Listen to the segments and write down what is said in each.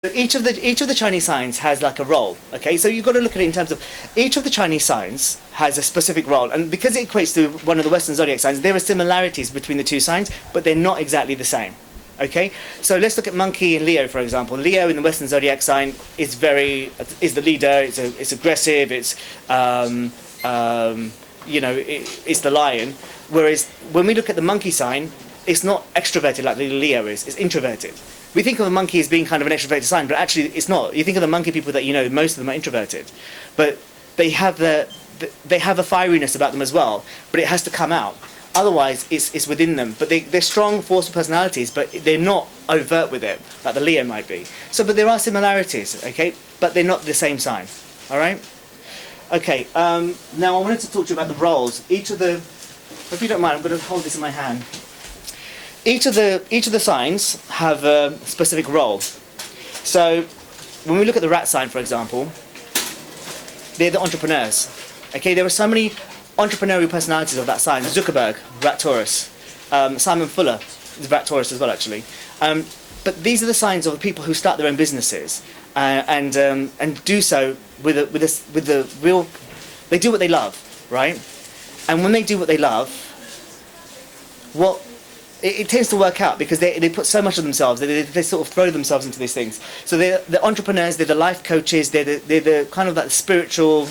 Each of the Chinese signs has like a role. Okay, so you've got to look at it in terms of each of the Chinese signs has a specific role, and because it equates to one of the Western zodiac signs, there are similarities between the two signs, but they're not exactly the same. Okay, so let's look at Monkey and Leo, for example. Leo in the Western zodiac sign is the leader. It's aggressive. It's it's the lion. Whereas when we look at the Monkey sign, it's not extroverted like the Leo is. It's introverted. We think of a monkey as being kind of an extroverted sign, but actually it's not. You think of the monkey people that you know, most of them are introverted, but they have a fieriness about them as well. But it has to come out. Otherwise, it's within them. But they're strong, forceful personalities, but they're not overt with it, like the Leo might be. So, but there are similarities, okay? But they're not the same sign. All right? Okay. Now I wanted to talk to you about the roles. If you don't mind, I'm going to hold this in my hand. Each of the signs have a specific role. So when we look at the rat sign, for example, they're the entrepreneurs. Okay, there are so many entrepreneurial personalities of that sign. Zuckerberg, rat Taurus. Simon Fuller is rat Taurus as well, actually. But these are the signs of the people who start their own businesses and do so with the real. They do what they love, right? And when they do what they love, it tends to work out because they put so much of themselves. They sort of throw themselves into these things. So they're the entrepreneurs. They're the life coaches. They're the kind of like spiritual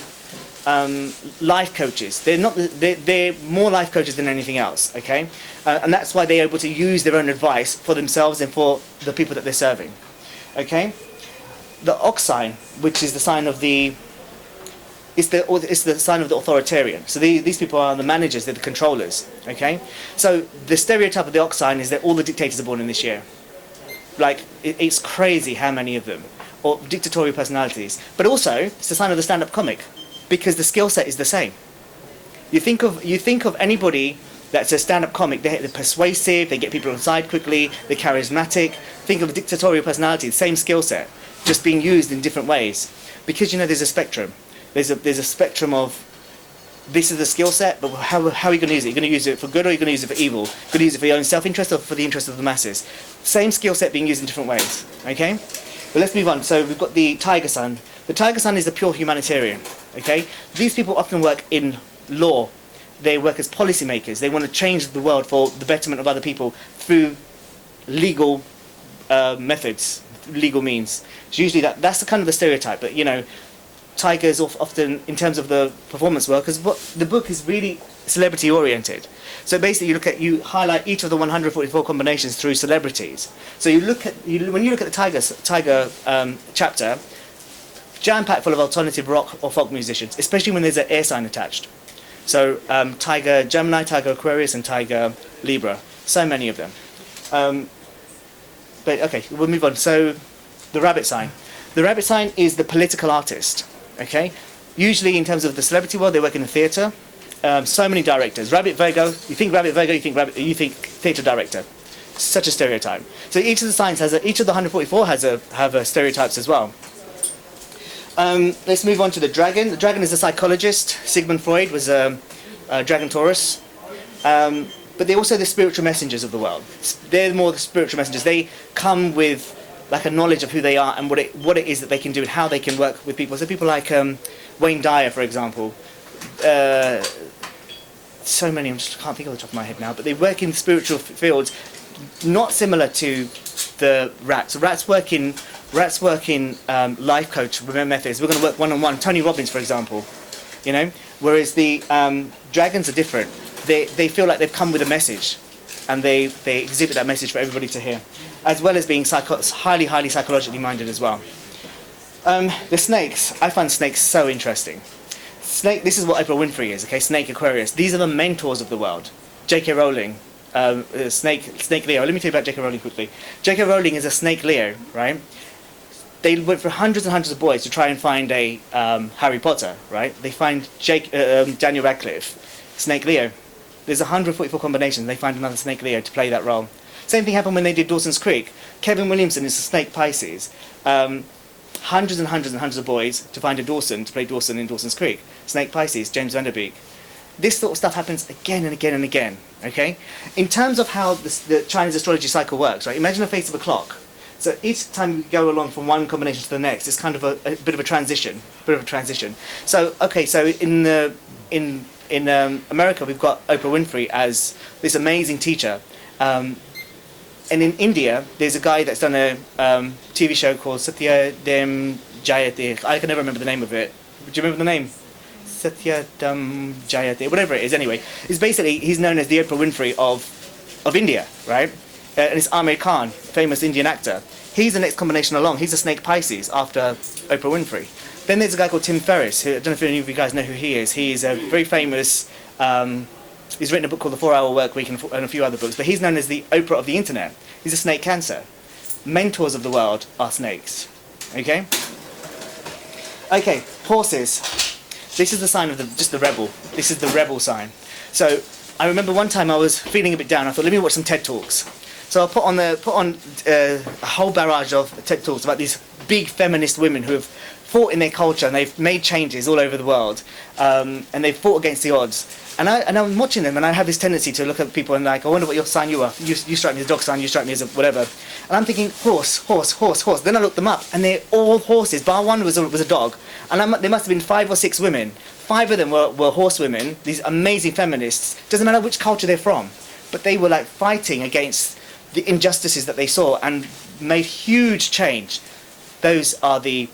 life coaches. They're more life coaches than anything else. Okay, and that's why they're able to use their own advice for themselves and for the people that they're serving. Okay, the ox sign, which is the sign of the It's the sign of the authoritarian. So these people are the managers, they're the controllers. Okay? So the stereotype of the ox sign is that all the dictators are born in this year. Like, it's crazy how many of them. Or dictatorial personalities. But also, it's the sign of the stand-up comic. Because the skill set is the same. You think of anybody that's a stand-up comic, they're persuasive, they get people on side quickly, they're charismatic. Think of a dictatorial personality, the same skill set, just being used in different ways. Because, there's a spectrum. There's a spectrum of this is the skill set, but how are you going to use it? You're going to use it for good or you're going to use it for evil? You're going to use it for your own self-interest or for the interest of the masses? Same skill set being used in different ways, okay? But let's move on. So we've got the tiger sign. The tiger sign is the pure humanitarian, okay? These people often work in law. They work as policymakers. They want to change the world for the betterment of other people through legal methods, legal means. So usually that's the kind of the stereotype, but tigers often, in terms of the performance work, because the book is really celebrity oriented. So basically, you highlight each of the 144 combinations through celebrities. So when you look at the tiger chapter, jam-packed full of alternative rock or folk musicians, especially when there's an air sign attached. So Tiger Gemini, Tiger Aquarius, and Tiger Libra. So many of them. But okay, we'll move on. So the rabbit sign. The rabbit sign is the political artist. Okay, usually in terms of the celebrity world, they work in the theatre. So many directors. Rabbit Virgo. You think Rabbit Virgo, you think theatre director. Such a stereotype. So each of the signs each of the 144 have stereotypes as well. Let's move on to the dragon. The dragon is a psychologist. Sigmund Freud was a dragon Taurus. But they're also the spiritual messengers of the world. They're more the spiritual messengers. They come with like a knowledge of who they are and what it is that they can do and how they can work with people. So people like Wayne Dyer, for example. So many, I just can't think of the top of my head now, but they work in spiritual fields, not similar to the rats. Rats work in life coach methods. We're going to work one-on-one. Tony Robbins, for example, whereas the dragons are different. They feel like they've come with a message, and they exhibit that message for everybody to hear, as well as being highly psychologically minded as well. The snakes, I find snakes so interesting. This is what Oprah Winfrey is, okay? Snake-Aquarius. These are the mentors of the world. J.K. Rowling, Snake Leo. Let me tell you about J.K. Rowling quickly. J.K. Rowling is a Snake Leo, right? They went for hundreds and hundreds of boys to try and find a Harry Potter, right? They find Daniel Radcliffe, Snake Leo. There's 144 combinations. They find another Snake Leo to play that role. Same thing happened when they did Dawson's Creek. Kevin Williamson is a Snake Pisces. Hundreds and hundreds and hundreds of boys to find a Dawson to play Dawson in Dawson's Creek. Snake Pisces, James Van Der Beek. This sort of stuff happens again and again and again. Okay. In terms of how the Chinese astrology cycle works, right? Imagine a face of a clock. So each time you go along from one combination to the next, it's kind of a bit of a transition. So okay, so in America, we've got Oprah Winfrey as this amazing teacher. And in India, there's a guy that's done a TV show called Satyadam Jayate. I can never remember the name of it. Do you remember the name? Satyadam Jayate, whatever it is. Anyway, he's known as the Oprah Winfrey of India, right? And it's Amir Khan, famous Indian actor. He's the next combination along. He's a Snake Pisces after Oprah Winfrey. Then there's a guy called Tim Ferriss, who I don't know if any of you guys know who he is. He's a very famous. He's written a book called The 4-Hour Workweek and a few other books, but he's known as the Oprah of the internet. He's a snake Cancer. Mentors of the world are snakes. Okay? Okay, horses. This is the sign of just the rebel. This is the rebel sign. So I remember one time I was feeling a bit down. I thought, let me watch some TED Talks. So I put on a whole barrage of TED Talks about these big feminist women who have fought in their culture and they've made changes all over the world, and they've fought against the odds. And I'm watching them, and I have this tendency to look at people and like, I wonder what your sign you are. You strike me as a dog sign, you strike me as a whatever. And I'm thinking, horse. Then I looked them up, and they're all horses, bar one was a dog. And there must have been 5 or 6 women. 5 of them were horse women, these amazing feminists. Doesn't matter which culture they're from. But they were like fighting against the injustices that they saw and made huge change. Those are the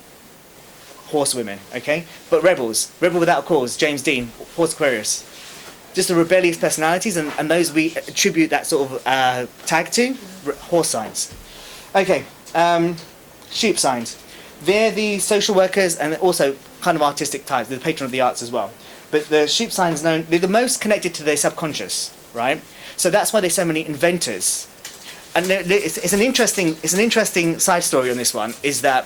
horse women, okay? But rebels, rebel without a cause, James Dean, Aquarius. Just the rebellious personalities, and those we attribute that sort of tag to, horse signs. Okay, sheep signs. They're the social workers and also kind of artistic types. They're the patron of the arts as well. But the sheep signs they're the most connected to their subconscious, right? So that's why there's so many inventors. And it's an interesting side story on this one, is that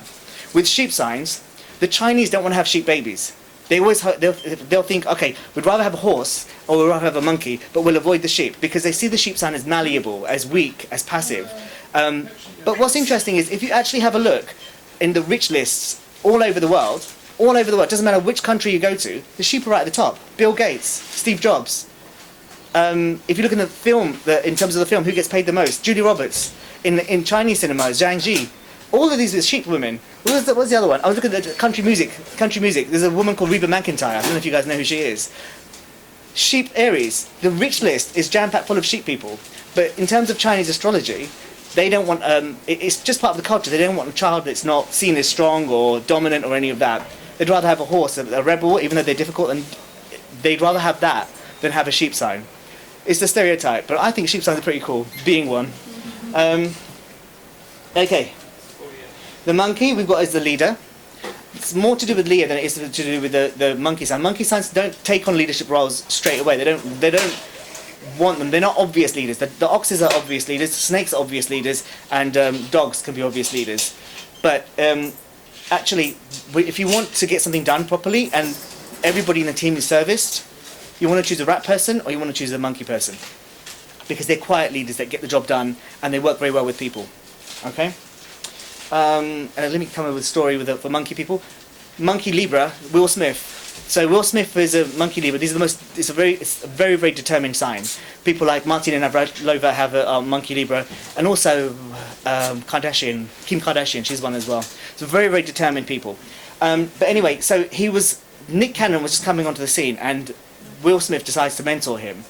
with sheep signs, the Chinese don't want to have sheep babies. They'll think, okay, we'd rather have a horse or we'd rather have a monkey, but we'll avoid the sheep because they see the sheep sign as malleable, as weak, as passive. But what's interesting is if you actually have a look in the rich lists all over the world, doesn't matter which country you go to, the sheep are right at the top. Bill Gates, Steve Jobs. If you look in the film, in terms of the film, who gets paid the most? Julia Roberts. In Chinese cinemas, Zhang Ji. All of these are sheep women. What's the other one? I was looking at country music. There's a woman called Reba McEntire. I don't know if you guys know who she is. Sheep Aries. The rich list is jam-packed full of sheep people. But in terms of Chinese astrology, they don't want... it's just part of the culture. They don't want a child that's not seen as strong or dominant or any of that. They'd rather have a horse, a rebel, even though they're difficult, and they'd rather have that than have a sheep sign. It's the stereotype, but I think sheep signs are pretty cool, being one. Okay. The monkey we've got as the leader. It's more to do with Leo than it is to do with the monkey sign. Monkey signs don't take on leadership roles straight away. They don't want them. They're not obvious leaders. The oxes are obvious leaders. Snakes are obvious leaders, and dogs can be obvious leaders. But actually, if you want to get something done properly and everybody in the team is serviced, you want to choose a rat person or you want to choose a monkey person, because they're quiet leaders that get the job done and they work very well with people. Okay. And let me come up with a story for monkey people. Monkey Libra, Will Smith. So Will Smith is a monkey Libra. It's a very, very determined sign. People like Martina Navratilova have a monkey Libra, and also Kim Kardashian, she's one as well. So very, very determined people. But anyway, so Nick Cannon was just coming onto the scene, and Will Smith decides to mentor him.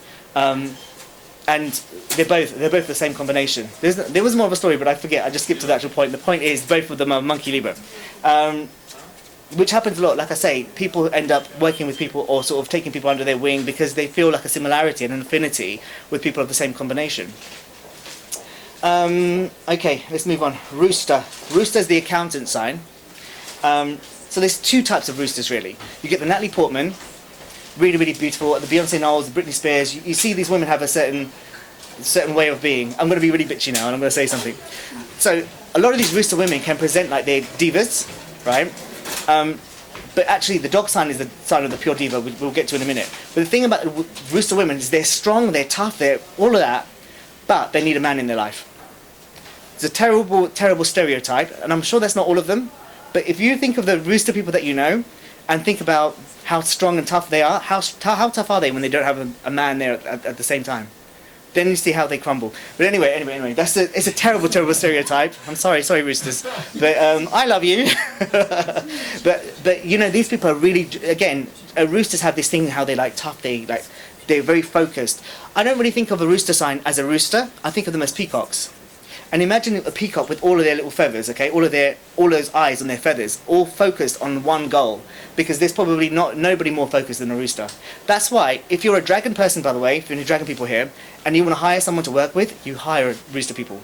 And they're both the same combination. There was more of a story, but I forget. I just skipped to the actual point. The point is, both of them are monkey Libra, which happens a lot. Like I say, people end up working with people or sort of taking people under their wing because they feel like a similarity and an affinity with people of the same combination. Okay, let's move on. Rooster. Rooster is the accountant sign. So there's 2 types of roosters really. You get the Natalie Portman. Really, really beautiful. The Beyonce Knowles, the Britney Spears. You see these women have a certain way of being. I'm going to be really bitchy now, and I'm going to say something. So a lot of these rooster women can present like they're divas, right? But actually, the dog sign is the sign of the pure diva. We'll get to in a minute. But the thing about the rooster women is they're strong, they're tough, they're all of that, but they need a man in their life. It's a terrible, terrible stereotype, and I'm sure that's not all of them. But if you think of the rooster people that you know, and think about how strong and tough they are, how tough are they when they don't have a man there at the same time? Then you see how they crumble. But anyway, it's a terrible stereotype. I'm sorry, roosters, but I love you. but you know, these people are really, again, roosters have this thing how they like tough. They're very focused. I don't really think of a rooster sign as a rooster. I think of them as peacocks. And imagine a peacock with all of their little feathers, okay, all those eyes on their feathers, all focused on one goal, because there's probably nobody more focused than a rooster. That's why, if you're a dragon person, by the way, if you're any dragon people here, and you want to hire someone to work with, you hire rooster people.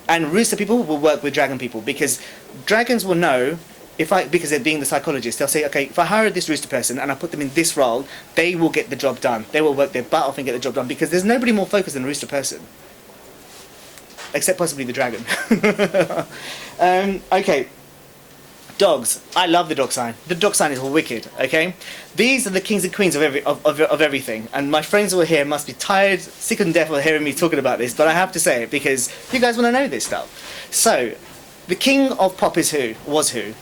And rooster people will work with dragon people, because dragons will know, because they're being the psychologists, they'll say, okay, if I hire this rooster person and I put them in this role, they will get the job done. They will work their butt off and get the job done, because there's nobody more focused than a rooster person. Except possibly the dragon. Okay, dogs. I love the dog sign. The dog sign is all wicked. Okay, these are the kings and queens of everything. And my friends who are here must be tired, sick and deaf of hearing me talking about this. But I have to say it because you guys want to know this stuff. So, the king of pop is who? Was who?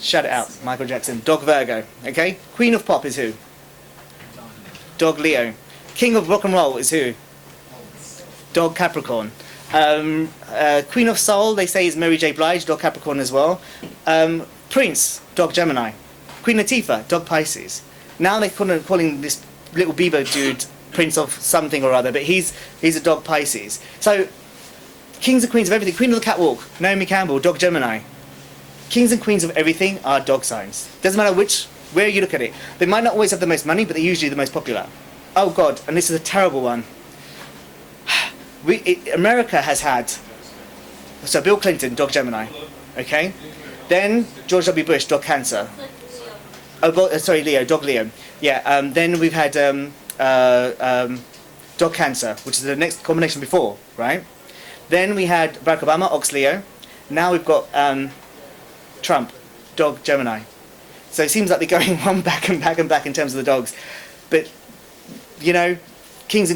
Shout it out, Michael Jackson. Dog Virgo. Okay. Queen of pop is who? Dog Leo. King of rock and roll is who? Dog Capricorn. Queen of Soul, they say, is Mary J. Blige, Dog Capricorn as well. Prince, Dog Gemini. Queen Latifah, Dog Pisces. Now they're calling this little Bieber dude Prince of something or other, but he's a Dog Pisces. So, kings and queens of everything. Queen of the Catwalk, Naomi Campbell, Dog Gemini. Kings and queens of everything are dog signs. Doesn't matter where you look at it. They might not always have the most money, but they're usually the most popular. Oh God, and this is a terrible one. America has had, so Bill Clinton, Dog Gemini, okay? Then George W. Bush, Dog Cancer. Leo, Dog Leo. Yeah, then we've had Dog Cancer, which is the next combination before, right? Then we had Barack Obama, Ox Leo. Now we've got Trump, Dog Gemini. So it seems like they're going one back and back and back in terms of the dogs. But, you know, kings and